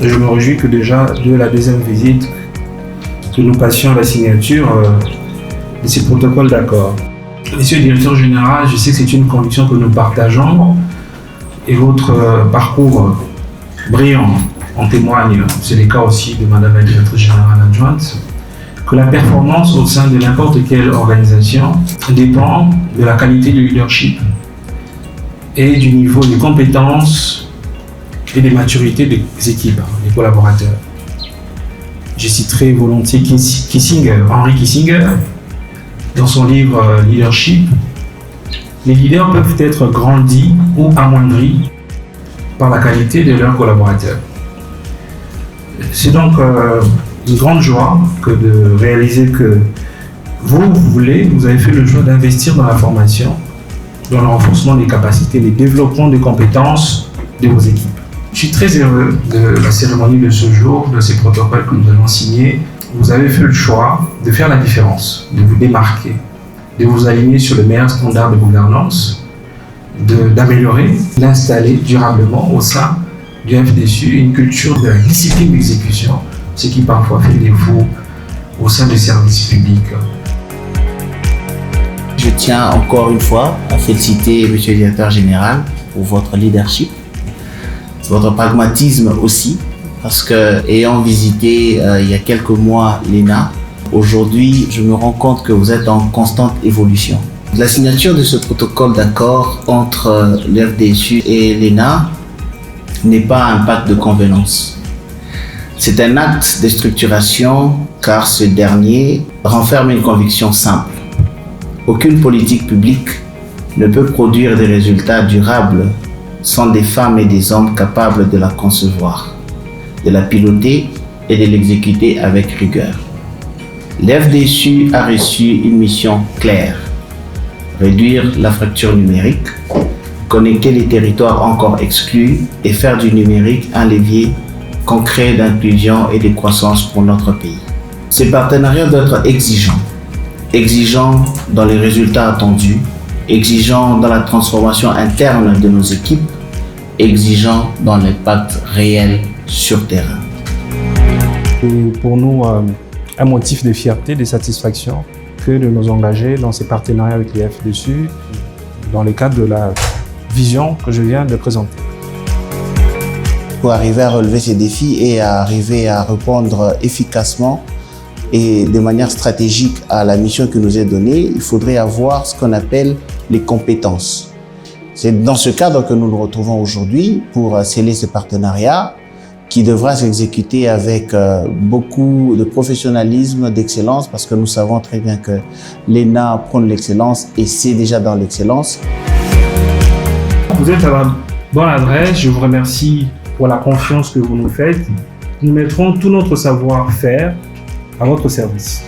je me réjouis que déjà de la deuxième visite, que nous passions à la signature de ces protocoles d'accord. Monsieur le directeur général, je sais que c'est une conviction que nous partageons et votre parcours brillant en témoigne. C'est le cas aussi de Madame la directrice générale adjointe, que la performance au sein de n'importe quelle organisation dépend de la qualité du leadership et du niveau de compétences et de maturité des équipes, des collaborateurs. Je citerai volontiers Henry Kissinger, dans son livre Leadership. Les leaders peuvent être grandis ou amoindris par la qualité de leurs collaborateurs. C'est donc une grande joie que de réaliser que vous avez fait le choix d'investir dans la formation, dans le renforcement des capacités, le développement des compétences de vos équipes. Je suis très heureux de la cérémonie de ce jour, de ces protocoles que nous allons signer. Vous avez fait le choix de faire la différence, de vous démarquer, de vous aligner sur le meilleur standard de gouvernance, d'améliorer, d'installer durablement au sein du FDSU une culture de la discipline d'exécution, ce qui parfois fait défaut au sein des services publics. Je tiens encore une fois à féliciter M. le directeur général pour votre leadership, votre pragmatisme aussi, parce que ayant visité il y a quelques mois l'ENA, aujourd'hui je me rends compte que vous êtes en constante évolution. La signature de ce protocole d'accord entre l'FDSU et l'ENA n'est pas un pacte de convenance. C'est un acte de structuration car ce dernier renferme une conviction simple. Aucune politique publique ne peut produire des résultats durables sans des femmes et des hommes capables de la concevoir, de la piloter et de l'exécuter avec rigueur. L'FDSU a reçu une mission claire: réduire la fracture numérique, connecter les territoires encore exclus et faire du numérique un levier concret d'inclusion et de croissance pour notre pays. Ces partenariats doivent être exigeants dans les résultats attendus, exigeants dans la transformation interne de nos équipes, exigeants dans l'impact réel sur terrain. Et pour nous, un motif de fierté, de satisfaction que de nous engager dans ces partenariats avec les FDSU dans le cadre de la vision que je viens de présenter. Pour arriver à relever ces défis et à arriver à répondre efficacement et de manière stratégique à la mission qui nous est donnée, il faudrait avoir ce qu'on appelle les compétences. C'est dans ce cadre que nous nous retrouvons aujourd'hui pour sceller ce partenariat qui devra s'exécuter avec beaucoup de professionnalisme, d'excellence, parce que nous savons très bien que l'ENA prône l'excellence et c'est déjà dans l'excellence. Vous êtes à la bonne adresse, je vous remercie pour la confiance que vous nous faites. Nous mettrons tout notre savoir-faire à votre service.